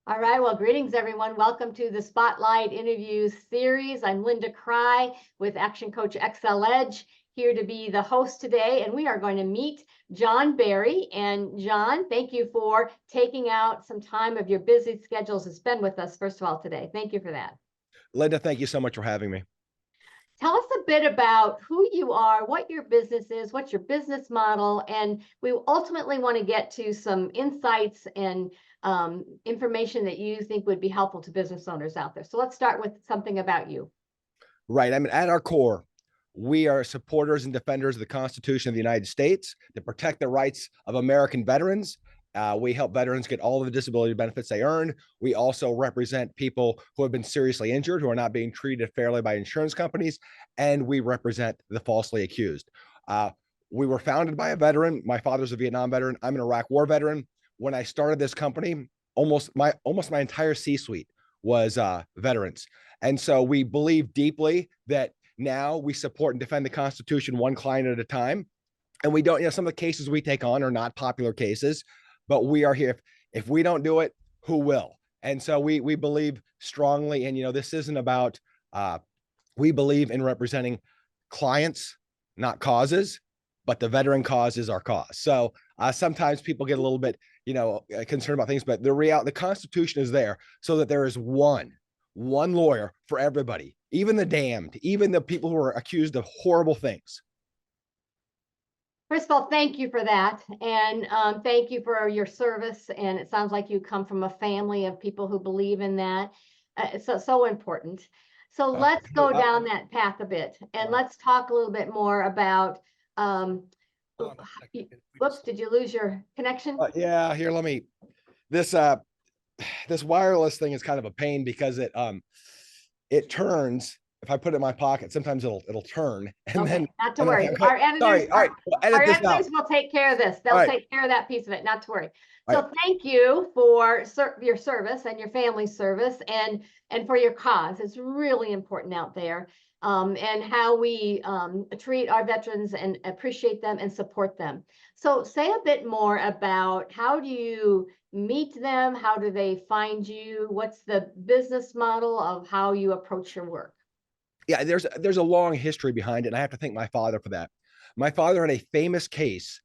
All right, well, greetings, everyone. Welcome to the Spotlight Interviews series. I'm Linda Cry with Action Coach XL Edge, here to be the host today, and we are going to meet John Berry. And John, thank you for taking out some time of your busy schedules to spend with us, first of all, today. Thank you for that. Linda, thank you so much for having me. Tell us a bit about who you are, what your business is, what's your business model, and we ultimately want to get to some insights and information that you think would be helpful to business owners out there. So let's start with something about you. Right. I mean, at our core, we are supporters and defenders of the Constitution of the United States to protect the rights of American veterans. We help veterans get all of the disability benefits they earn. We also represent people who have been seriously injured, who are not being treated fairly by insurance companies, and we represent the falsely accused. We were founded by a veteran. My father's a Vietnam veteran. I'm an Iraq War veteran. When I started this company, almost my entire C-suite was veterans. And so we believe deeply that now we support and defend the Constitution one client at a time. And we don't, some of the cases we take on are not popular cases, but we are here. If we don't do it, who will? And so we believe strongly, and this isn't about, we believe in representing clients, not causes, but the veteran cause is our cause. So sometimes people get a little bit, concerned about things, but the Constitution is there so that there is one lawyer for everybody, even the damned, even the people who are accused of horrible things. First of all, thank you for that. And thank you for your service. And it sounds like you come from a family of people who believe in that. It's so important. So let's go down that path a bit, and let's talk a little bit more about, whoops, did you lose your connection? Yeah, here, this wireless thing is kind of a pain because it turns. If I put it in my pocket, sometimes it'll turn. And okay, then not to worry. Okay. Our editors, all right. We'll edit this out. will take care of this. They'll take care of that piece of it, not to worry. So right. Thank you for your service and your family's service and for your cause. It's really important out there. And how we treat our veterans and appreciate them and support them. So say a bit more about how do you meet them? How do they find you? What's the business model of how you approach your work? Yeah, there's a long history behind it, and I have to thank my father for that. My father had a famous case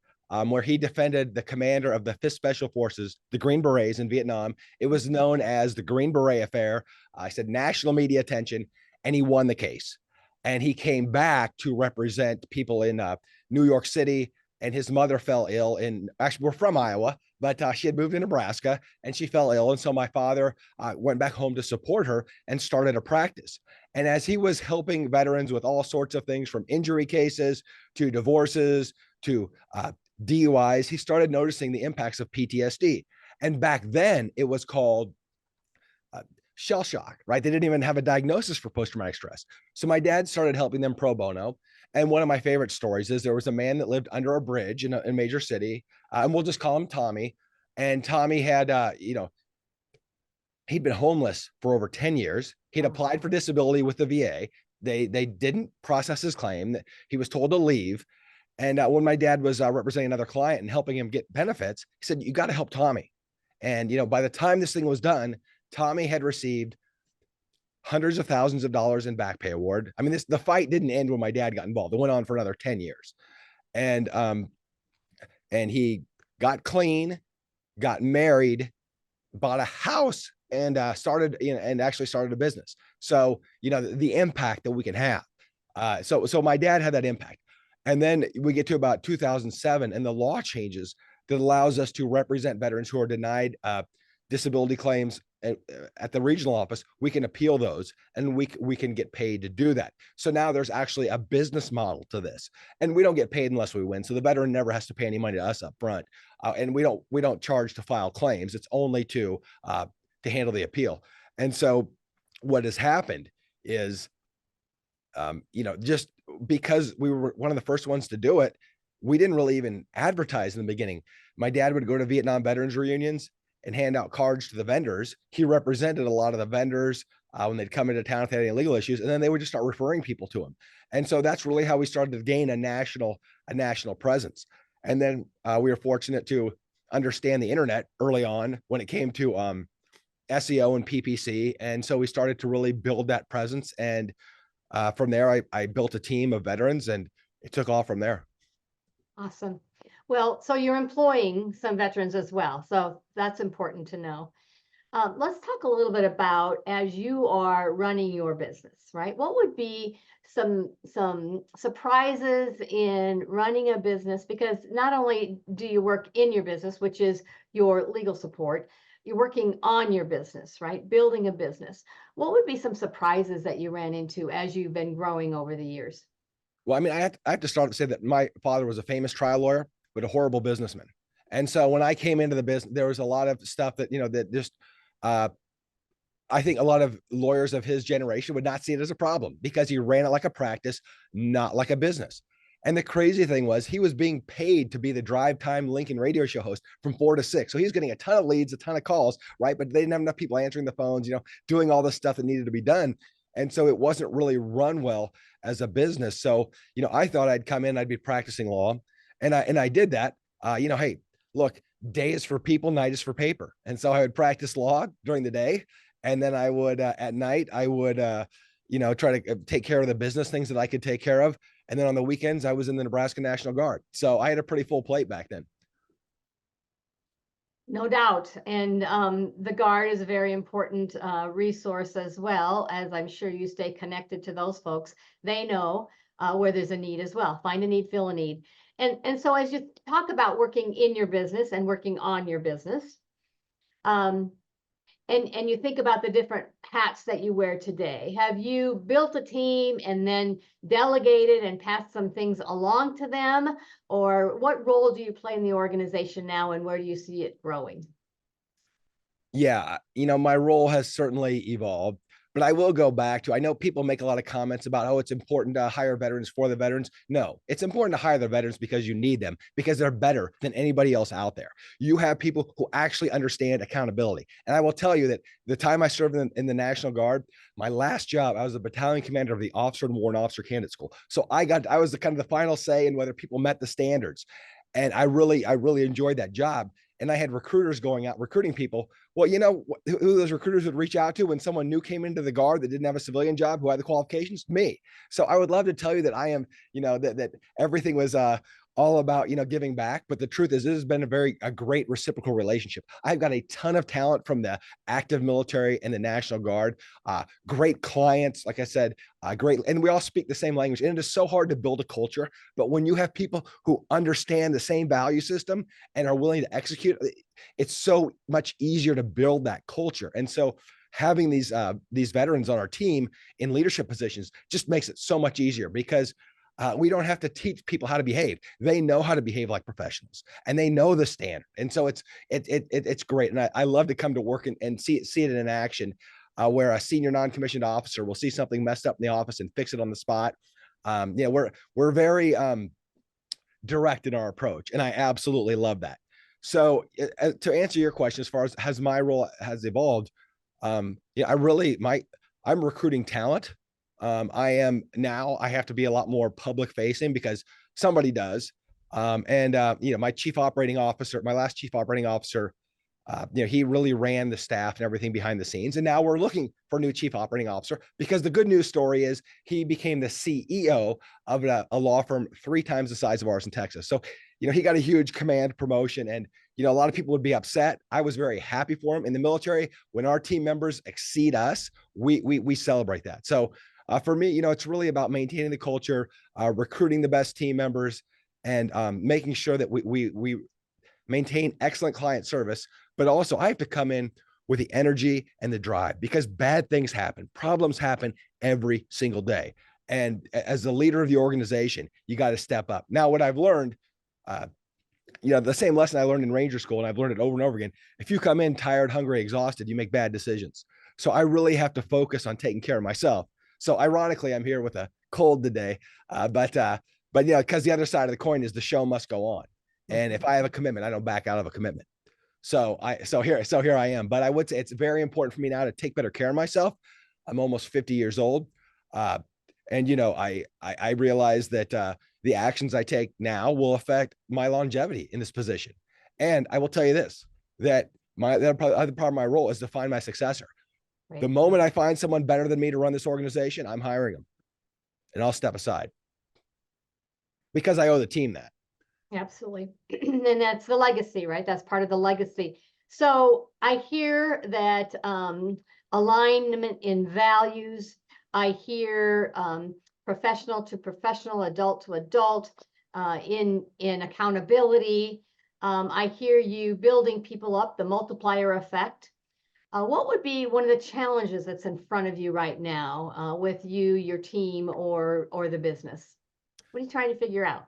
where he defended the commander of the 5th Special Forces, the Green Berets in Vietnam. It was known as the Green Beret Affair. I said national media attention, and he won the case. And he came back to represent people in New York City, and his mother fell ill. Actually, we're from Iowa, but she had moved to Nebraska, and she fell ill. And so my father went back home to support her and started a practice. And as he was helping veterans with all sorts of things, from injury cases to divorces to DUIs, he started noticing the impacts of PTSD. And back then it was called shell shock, right? They didn't even have a diagnosis for post-traumatic stress. So my dad started helping them pro bono. And one of my favorite stories is there was a man that lived under a bridge in a major city, and we'll just call him Tommy. And Tommy had, he'd been homeless for over 10 years. He'd applied for disability with the VA. They didn't process his claim. He was told to leave. And when my dad was representing another client and helping him get benefits, he said, you got to help Tommy. And, by the time this thing was done, Tommy had received hundreds of thousands of dollars in back pay award. I mean, the fight didn't end when my dad got involved. It went on for another 10 years. And he got clean, got married, bought a house, and started, actually started a business. So, the impact that we can have. So my dad had that impact. And then we get to about 2007, and the law changes that allows us to represent veterans who are denied disability claims at the regional office. We can appeal those, and we can get paid to do that. So now there's actually a business model to this, and we don't get paid unless we win. So the veteran never has to pay any money to us up front, and we don't charge to file claims. It's only to handle the appeal. And so what has happened is, just because we were one of the first ones to do it, we didn't really even advertise in the beginning. My dad would go to Vietnam veterans reunions and hand out cards to the vendors. He represented a lot of the vendors when they'd come into town if they had any legal issues, and then they would just start referring people to him. And so that's really how we started to gain a national presence. And then we were fortunate to understand the internet early on when it came to SEO and PPC. And so we started to really build that presence. And from there, I built a team of veterans, and it took off from there. Awesome. Well, so you're employing some veterans as well. So that's important to know. Let's talk a little bit about, as you are running your business, right? What would be some surprises in running a business? Because not only do you work in your business, which is your legal support, you're working on your business, right? Building a business. What would be some surprises that you ran into as you've been growing over the years? Well, I mean, I have to start to say that my father was a famous trial lawyer, but a horrible businessman. And so when I came into the business, there was a lot of stuff that, that just, uh, I think a lot of lawyers of his generation would not see it as a problem because he ran it like a practice, not like a business. And the crazy thing was he was being paid to be the drive time Lincoln radio show host from 4 to 6. So he was getting a ton of leads, a ton of calls, right? But they didn't have enough people answering the phones, doing all the stuff that needed to be done. And so it wasn't really run well as a business. So, I thought I'd come in, I'd be practicing law. And I did that. Hey, look, day is for people, night is for paper. And so I would practice law during the day. And then I would, at night, I would, try to take care of the business things that I could take care of. And then on the weekends, I was in the Nebraska National Guard. So I had a pretty full plate back then. No doubt. And the Guard is a very important resource, as well, as I'm sure you stay connected to those folks. They know where there's a need as well. Find a need, fill a need. And so as you talk about working in your business and working on your business, and you think about the different hats that you wear today, have you built a team and then delegated and passed some things along to them? Or what role do you play in the organization now, and where do you see it growing? Yeah, my role has certainly evolved, but I will go back to, I know people make a lot of comments about, oh, it's important to hire veterans for the veterans. No, it's important to hire the veterans because you need them, because they're better than anybody else out there. You have people who actually understand accountability. And I will tell you that the time I served in the National Guard, my last job, I was a battalion commander of the Officer and Warrant Officer Candidate School. So I was the kind of the final say in whether people met the standards. And I really enjoyed that job. And I had recruiters going out recruiting people. Well, who those recruiters would reach out to when someone new came into the Guard that didn't have a civilian job, who had the qualifications? Me. So I would love to tell you that I am, that everything was all about, giving back. But the truth is, this has been a great reciprocal relationship. I've got a ton of talent from the active military and the National Guard, great clients, like I said, great. And we all speak the same language. And it is so hard to build a culture. But when you have people who understand the same value system and are willing to execute, it's so much easier to build that culture. And so having these veterans on our team in leadership positions just makes it so much easier, because we don't have to teach people how to behave. They know how to behave like professionals, and they know the standard. And so it's great. And I love to come to work and see it in action, where a senior non-commissioned officer will see something messed up in the office and fix it on the spot. We're very direct in our approach, and I absolutely love that. So to answer your question, as far as has my role has evolved, I'm recruiting talent. I have to be a lot more public facing because somebody does. My chief operating officer, my last chief operating officer, he really ran the staff and everything behind the scenes. And now we're looking for a new chief operating officer, because the good news story is he became the CEO of a law firm 3 times the size of ours in Texas. So, he got a huge command promotion, and, a lot of people would be upset. I was very happy for him. In the military, when our team members exceed us, we celebrate that. So for me, it's really about maintaining the culture, recruiting the best team members, and making sure that we maintain excellent client service. But also, I have to come in with the energy and the drive, because bad things happen, problems happen every single day. And as the leader of the organization, you got to step up. Now, what I've learned, the same lesson I learned in Ranger School, and I've learned it over and over again. If you come in tired, hungry, exhausted, you make bad decisions. So I really have to focus on taking care of myself. So ironically, I'm here with a cold today, but because the other side of the coin is the show must go on. And if I have a commitment, I don't back out of a commitment. So here I am. But I would say it's very important for me now to take better care of myself. I'm almost 50 years old. I realize that the actions I take now will affect my longevity in this position. And I will tell you this, that the other part of my role is to find my successor. Right. The moment I find someone better than me to run this organization, I'm hiring them, and I'll step aside because I owe the team that. Absolutely. And that's the legacy, right? That's part of the legacy. So I hear that alignment in values. I hear professional to professional, adult to adult, in accountability. I hear you building people up, the multiplier effect. What would be one of the challenges that's in front of you right now with you, your team, or the business? What are you trying to figure out?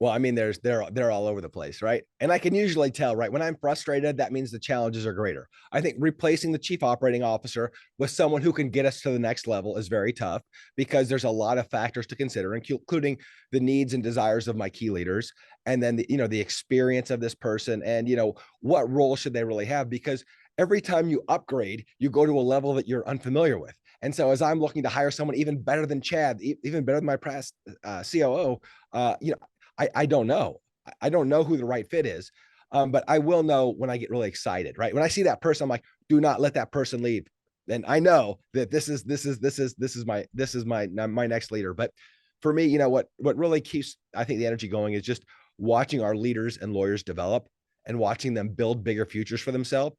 Well, I mean, they're all over the place, right? And I can usually tell, right? When I'm frustrated, that means the challenges are greater. I think replacing the chief operating officer with someone who can get us to the next level is very tough because there's a lot of factors to consider, including the needs and desires of my key leaders, and then the experience of this person, and what role should they really have? Because every time you upgrade, you go to a level that you're unfamiliar with. And so, as I'm looking to hire someone even better than Chad, even better than my past COO, I don't know. I don't know who the right fit is. But I will know when I get really excited, right? When I see that person, I'm like, do not let that person leave. And I know that this is my next leader. But for me, what really keeps, I think, the energy going is just watching our leaders and lawyers develop and watching them build bigger futures for themselves.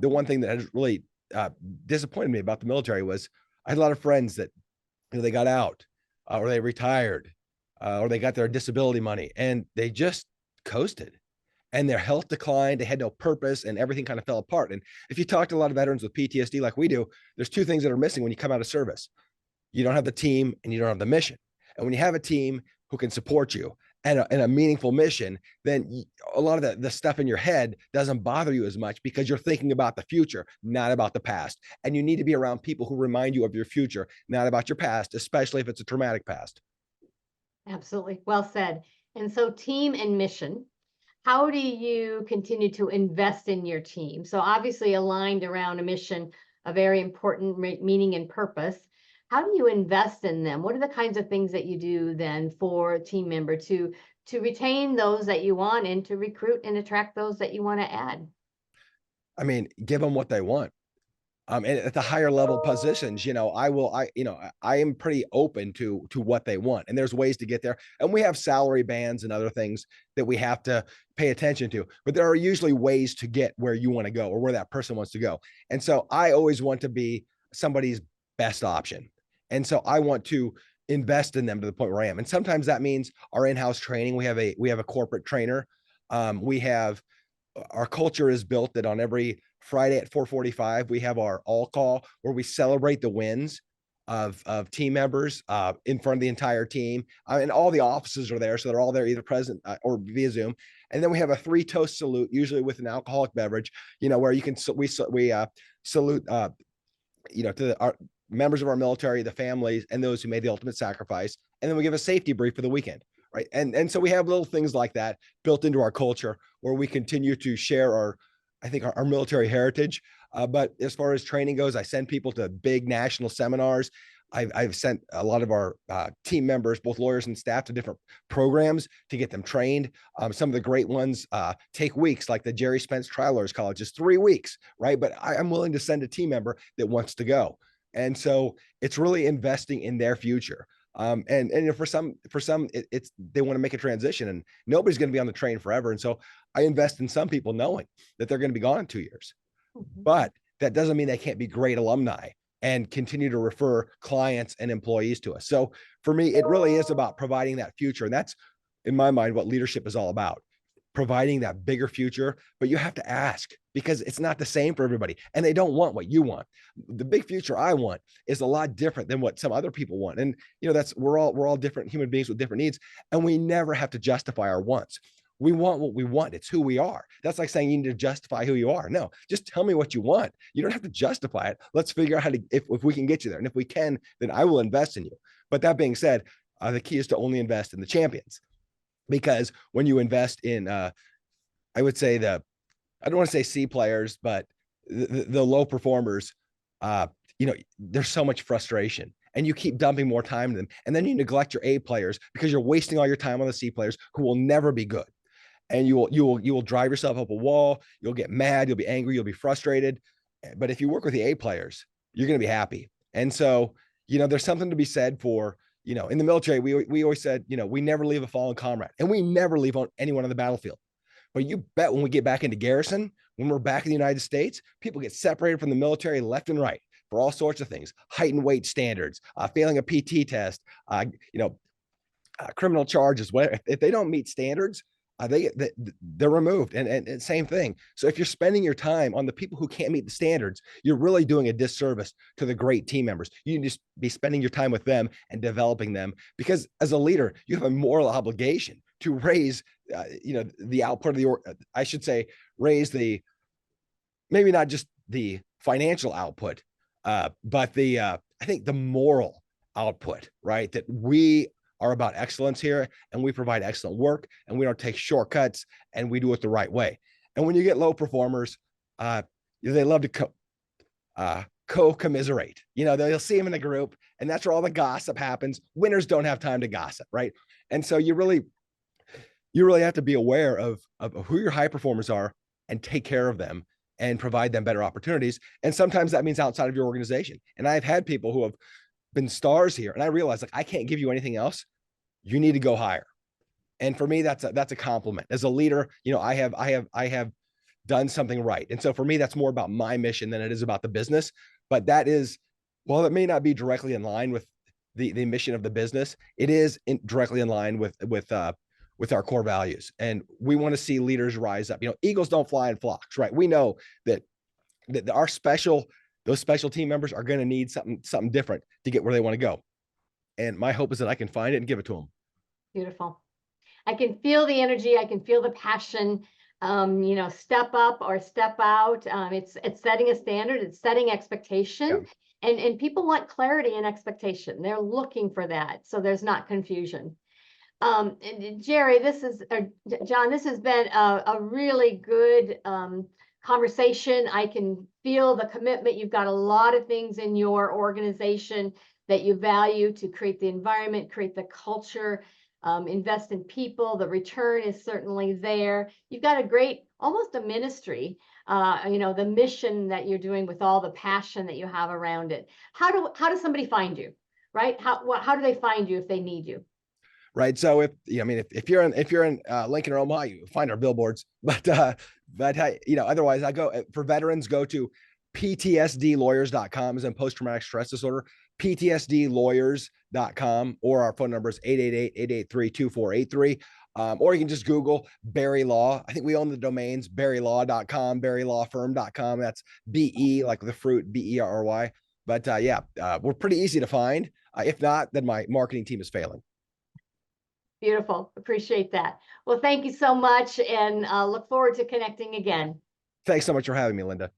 The one thing that has really disappointed me about the military was I had a lot of friends that they got out or they retired or they got their disability money and they just coasted and their health declined. They had no purpose and everything kind of fell apart. And if you talk to a lot of veterans with PTSD like we do, there's two things that are missing when you come out of service. You don't have the team and you don't have the mission. And when you have a team who can support you and a meaningful mission, then a lot of the stuff in your head doesn't bother you as much because you're thinking about the future, not about the past. And you need to be around people who remind you of your future, not about your past, especially if it's a traumatic past. Absolutely. Well said. And so team and mission, how do you continue to invest in your team? So obviously aligned around a mission, a very important meaning and purpose. How do you invest in them? What are the kinds of things that you do then for a team member to retain those that you want and to recruit and attract those that you want to add? I mean, give them what they want. And at the higher level positions, I am pretty open to what they want, and there's ways to get there. And we have salary bands and other things that we have to pay attention to, but there are usually ways to get where you want to go or where that person wants to go. And so I always want to be somebody's best option. And so I want to invest in them to the point where I am. And sometimes that means our in-house training. We have a corporate trainer. We have Our culture is built that on every Friday at 4:45, we have our all call where we celebrate the wins of team members in front of the entire team. And all the offices are there. So they're all there either present or via Zoom. And then we have a 3-toast salute, usually with an alcoholic beverage, where you can, we salute, to our members of our military, the families, and those who made the ultimate sacrifice. And then we give a safety brief for the weekend. Right. And so we have little things like that built into our culture where we continue to share our military heritage. But as far as training goes, I send people to big national seminars. I've sent a lot of our team members, both lawyers and staff, to different programs to get them trained. Some of the great ones take weeks, like the Jerry Spence Trial Lawyers College is 3 weeks, right? But I'm willing to send a team member that wants to go. And so it's really investing in their future. And for some, it's they want to make a transition, and nobody's going to be on the train forever. And so I invest in some people knowing that they're going to be gone in 2 years, but that doesn't mean they can't be great alumni and continue to refer clients and employees to us. So for me, it really is about providing that future. And that's, in my mind, what leadership is all about. Providing that bigger future, but you have to ask because it's not the same for everybody and they don't want what you want. The big future I want is a lot different than what some other people want. And we're all different human beings with different needs, and we never have to justify our wants. We want what we want. It's who we are. That's like saying you need to justify who you are. No, just tell me what you want. You don't have to justify it. Let's figure out how to, if we can get you there. And if we can, then I will invest in you. But that being said, the key is to only invest in the champions. Because when you invest in, I would say I don't want to say C players, but the low performers, there's so much frustration and you keep dumping more time to them. And then you neglect your A players because you're wasting all your time on the C players who will never be good. and you will drive yourself up a wall. You'll get mad, you'll be angry, you'll be frustrated. But if you work with the A players, you're going to be happy. And so, there's something to be said for, in the military, we always said, we never leave a fallen comrade, and we never leave anyone on the battlefield. But you bet when we get back into garrison, when we're back in the United States, people get separated from the military left and right for all sorts of things: height and weight standards, failing a PT test, criminal charges. If they don't meet standards, they're removed. And same thing. So if you're spending your time on the people who can't meet the standards, you're really doing a disservice to the great team members. You can just be spending your time with them and developing them, because as a leader, you have a moral obligation to raise, the output of I should say, raise maybe not just the financial output, but I think the moral output, right? That we are about excellence here, and we provide excellent work, and we don't take shortcuts, and we do it the right way. And when you get low performers, they love to co-commiserate. They'll see them in the group, and that's where all the gossip happens. Winners don't have time to gossip, right? And so you really have to be aware of who your high performers are, and take care of them and provide them better opportunities. And sometimes that means outside of your organization. And I've had people who have been stars here, and I realized, like, I can't give you anything else. You need to go higher. And for me, that's a compliment. As a leader, I have done something right. And so for me, that's more about my mission than it is about the business. But that is, while it may not be directly in line with the mission of the business, it is directly in line with our core values. And we want to see leaders rise up. Eagles don't fly in flocks, right? We know that those special team members are going to need something different to get where they want to go. And my hope is that I can find it and give it to them. Beautiful. I can feel the energy. I can feel the passion. Step up or step out. It's setting a standard. It's setting expectation. Yeah. And people want clarity and expectation. They're looking for that, so there's not confusion. Jerry, John, this has been a really good conversation. I can feel the commitment. You've got a lot of things in your organization that you value to create the environment, create the culture, invest in people. The return is certainly there. You've got a great, almost a ministry, the mission that you're doing with all the passion that you have around it. How does somebody find you, right? How do they find you if they need you? Right. So if you're in Lincoln or Omaha, you find our billboards, but otherwise for veterans, go to ptsdlawyers.com, as in post-traumatic stress disorder, ptsdlawyers.com, or our phone number is 888-883-2483. Or you can just Google Berry Law. I think we own the domains berrylaw.com, berrylawfirm.com. That's BE, like the fruit, BERRY. But we're pretty easy to find. If not, then my marketing team is failing. Beautiful. Appreciate that. Well, thank you so much, and look forward to connecting again. Thanks so much for having me, Linda.